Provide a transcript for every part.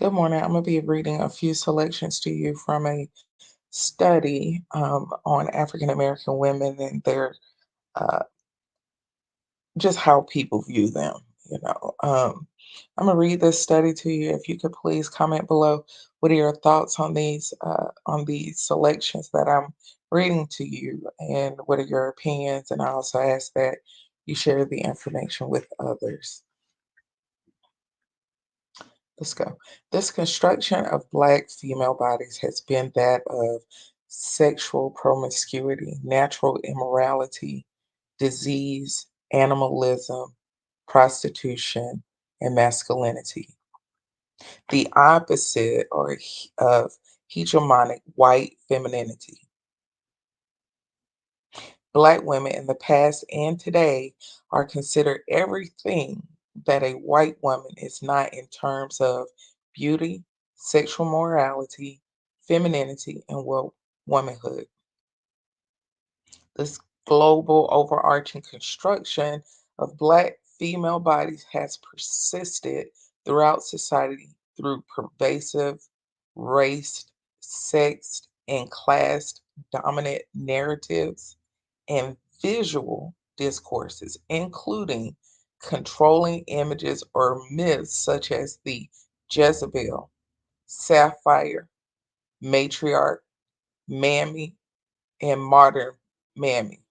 Good morning. I'm going to be reading a few selections to you from a study on African American women and their uh, just how people view them. You know, I'm going to read this study to you. If you could please comment below, what are your thoughts on these selections that I'm reading to you, and what are your opinions? And I also ask that you share the information with others. Let's go. This construction of Black female bodies has been that of sexual promiscuity, natural immorality, disease, animalism, prostitution, and masculinity. The opposite of hegemonic white femininity. Black women in the past and today are considered everything that a white woman is not in terms of beauty, sexual morality, femininity, and womanhood. This global overarching construction of Black female bodies has persisted throughout society through pervasive race, sex, and class dominant narratives and visual discourses, including controlling images or myths such as the Jezebel, Sapphire, Matriarch, Mammy, and Modern Mammy.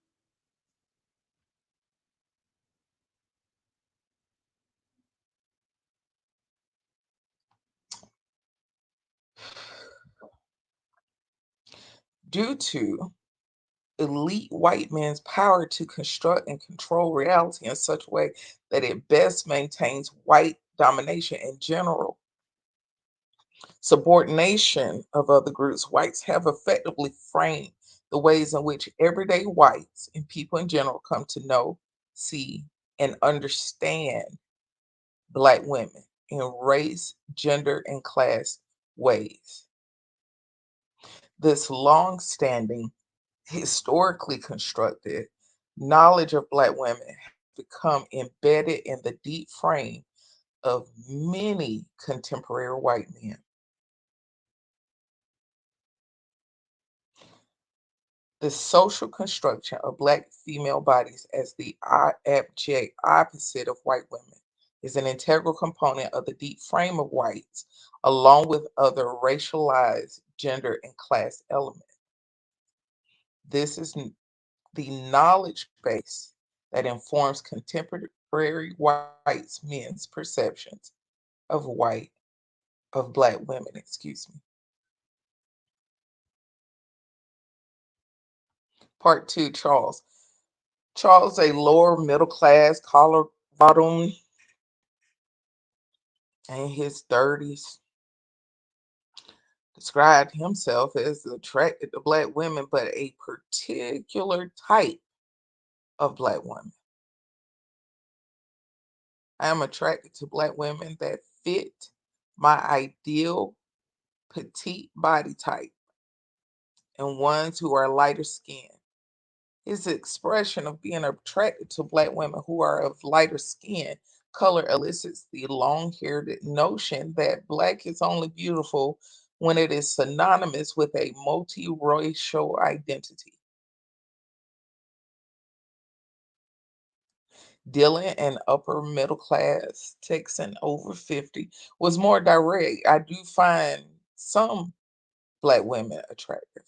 Due to elite white men's power to construct and control reality in such a way that it best maintains white domination in general, subordination of other groups, whites have effectively framed the ways in which everyday whites and people in general come to know, see, and understand Black women in race, gender, and class ways. This long standing, historically constructed knowledge of Black women has become embedded in the deep frame of many contemporary white men. The social construction of Black female bodies as the abject opposite of white women is an integral component of the deep frame of whites, along with other racialized gender and class elements. This is the knowledge base that informs contemporary whites men's perceptions of Black women, excuse me. Part two, Charles. Charles, a lower middle class Colorado in his 30s, described himself as attracted to Black women, but a particular type of Black woman. I am attracted to Black women that fit my ideal petite body type and ones who are lighter skinned. His expression of being attracted to Black women who are of lighter skin color elicits the long haired notion that Black is only beautiful when it is synonymous with a multiracial identity. Dylan, an upper middle class Texan over 50, was more direct. I do find some Black women attractive,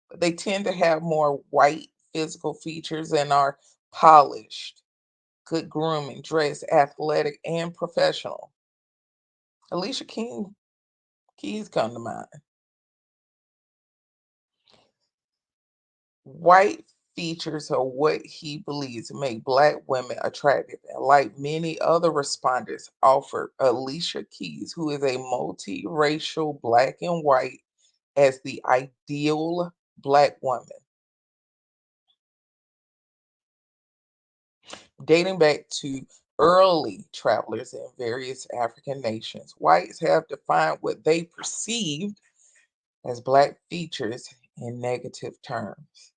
but they tend to have more white physical features and are polished, good grooming, dress, athletic, and professional. Alicia Keys come to mind. White features are what he believes make Black women attractive, and like many other respondents, offered Alicia Keys, who is a multiracial Black and white, as the ideal Black woman. Dating back to early travelers in various African nations, whites have defined what they perceived as Black features in negative terms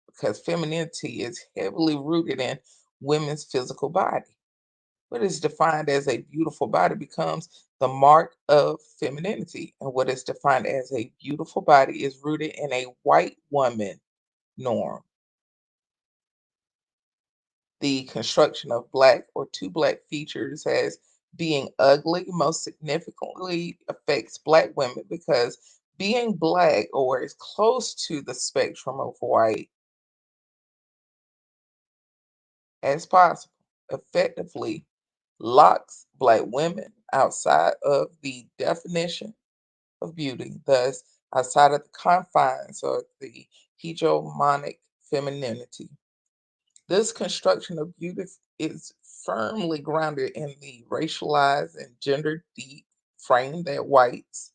because femininity is heavily rooted in women's physical body. What is defined as a beautiful body becomes The mark of femininity and what is defined as a beautiful body is rooted in a white woman norm. The construction of black or two black features as being ugly most significantly affects black women because being black or as close to the spectrum of white as possible effectively locks black women outside of the definition of beauty, thus outside of the confines of the hegemonic femininity. This construction of beauty is firmly grounded in the racialized and gender deep frame that whites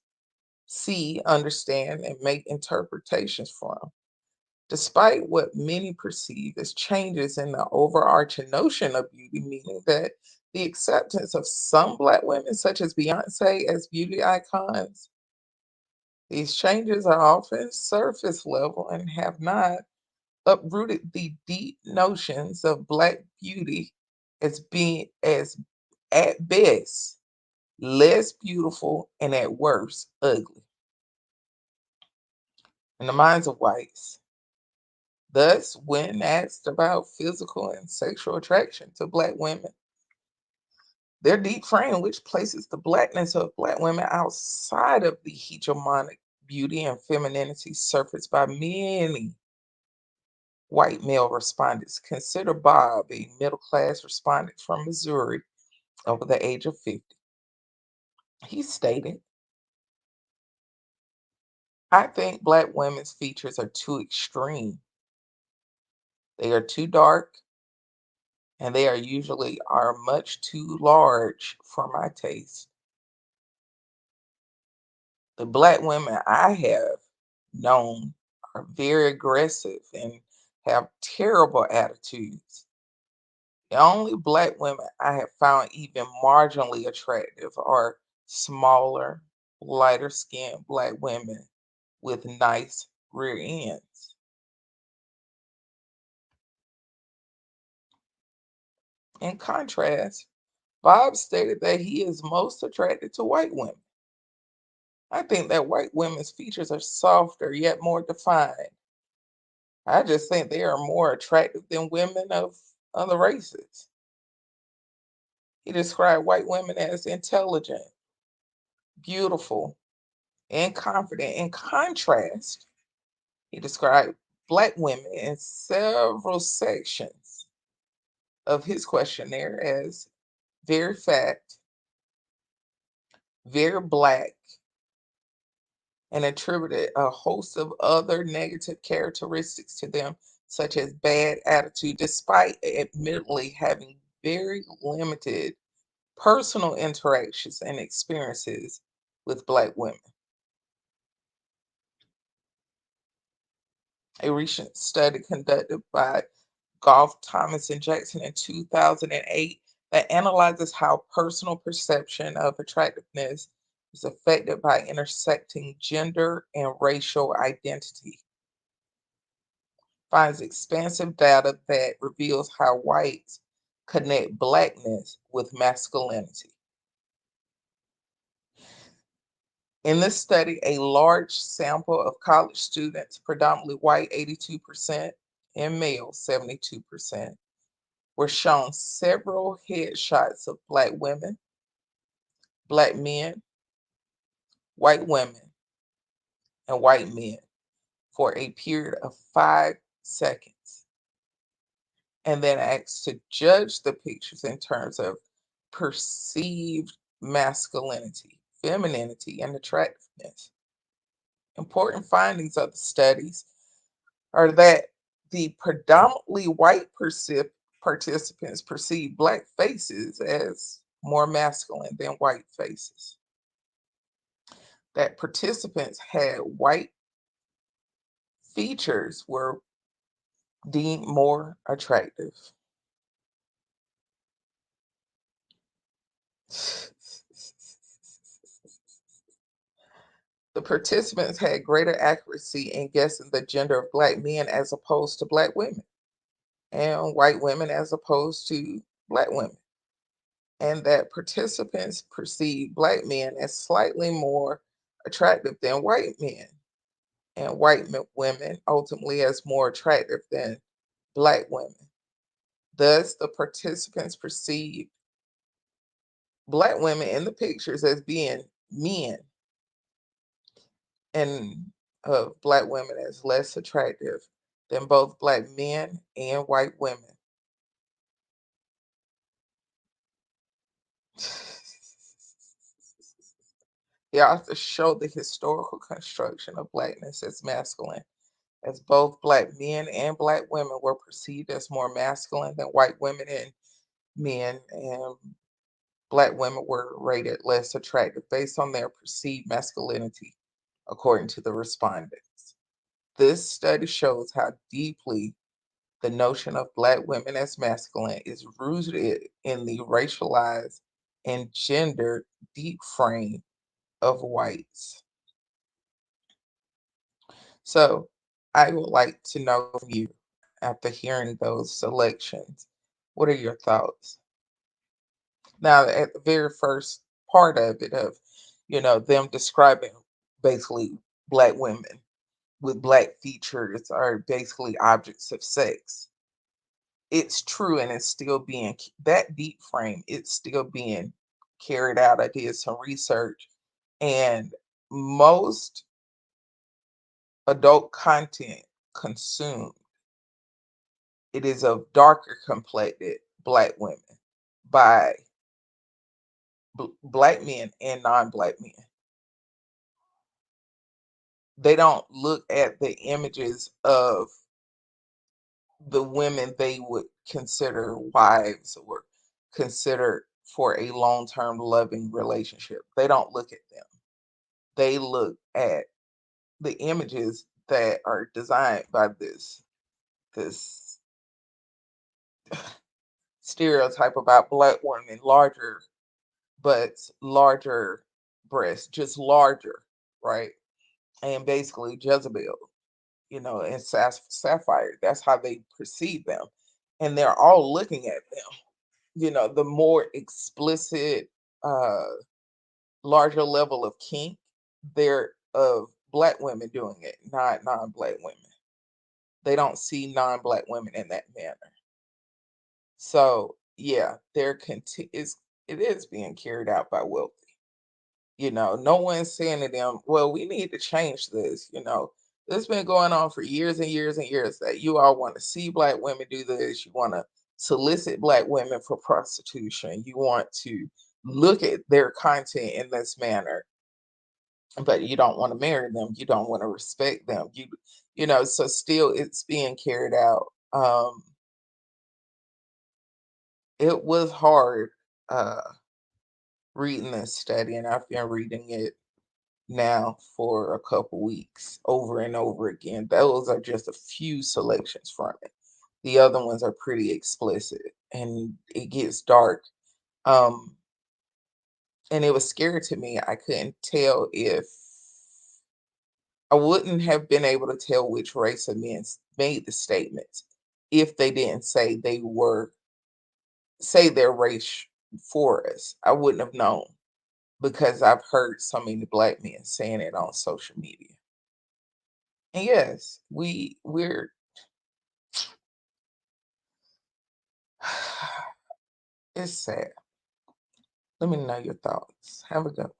see, understand, and make interpretations from. Despite what many perceive as changes in the overarching notion of beauty, meaning that the acceptance of some Black women, such as Beyonce, as beauty icons, these changes are often surface level and have not uprooted the deep notions of Black beauty as being, as at best, less beautiful and at worst, ugly in the minds of whites. Thus, when asked about physical and sexual attraction to Black women, their deep frame, which places the Blackness of Black women outside of the hegemonic beauty and femininity surfaced by many white male respondents. Consider Bob, a middle class respondent from Missouri over the age of 50. He stated, I think Black women's features are too extreme. They are too dark, and they are much too large for my taste. The Black women I have known are very aggressive and have terrible attitudes. The only Black women I have found even marginally attractive are smaller, lighter skinned Black women with nice rear ends. In contrast, Bob stated that he is most attracted to white women. I think that white women's features are softer yet more defined. I just think they are more attractive than women of other races. He described white women as intelligent, beautiful, and confident. In contrast, he described Black women in several sections of his questionnaire as very fat, very Black, and attributed a host of other negative characteristics to them, such as bad attitude, despite admittedly having very limited personal interactions and experiences with Black women. A recent study conducted by Goff, Thomas, and Jackson in 2008 that analyzes how personal perception of attractiveness is affected by intersecting gender and racial identity finds expansive data that reveals how whites connect Blackness with masculinity. In this study, a large sample of college students, predominantly white 82%, and male 72%, were shown several headshots of Black women, Black men, white women, and white men for a period of 5 seconds, and then asked to judge the pictures in terms of perceived masculinity, femininity, and attractiveness. Important findings of the studies are that the predominantly white participants perceive Black faces as more masculine than white faces. That participants had white features were deemed more attractive. The participants had greater accuracy in guessing the gender of Black men as opposed to Black women, and white women as opposed to Black women. and that participants perceive black men as slightly more attractive than white men, and women ultimately as more attractive than black women. Thus, the participants perceived black women in the pictures as being men, and black women as less attractive than both black men and white women. The authors show the historical construction of blackness as masculine, as both black men and black women were perceived as more masculine than white women and men, and black women were rated less attractive based on their perceived masculinity, according to the respondents. This study shows how deeply the notion of black women as masculine is rooted in the racialized and gendered deep frame of whites. So I would like to know from you, after hearing those selections, what are your thoughts? Now, at the very first part of it, of them describing basically black women with black features are basically objects of sex. It's true, and it's still being that deep frame. It's still being carried out. I did some research, and most adult content consumed, it is of darker complected black women by black men and non-black men. They don't look at the images of the women they would consider wives or consider for a long-term loving relationship. They don't look at them. They look at the images that are designed by this stereotype about black women, larger butts, larger breasts, just larger, right? And basically Jezebel, and Sapphire. That's how they perceive them. And they're all looking at them. The more explicit, uh, larger level of kink, they're of black women doing it, not non-black women. They don't see non-black women in that manner. So yeah, it is being carried out by wealthy. No one's saying to them, well, we need to change this. This has been going on for years and years and years, that you all want to see black women do this. You want to solicit black women for prostitution. You want to look at their content in this manner, but you don't want to marry them. You don't want to respect them. So still it's being carried out. It was hard uh, reading this study, and I've been reading it now for a couple weeks over and over again. Those are just a few selections from it. The other ones are pretty explicit, and it gets dark. Um, and it was scary to me. I couldn't tell if I wouldn't have been able to tell which race of men made the statements if they didn't say their race for us. I wouldn't have known, because I've heard so many black men saying it on social media. And yes, we're it's sad. Let me know your thoughts. Have a good one.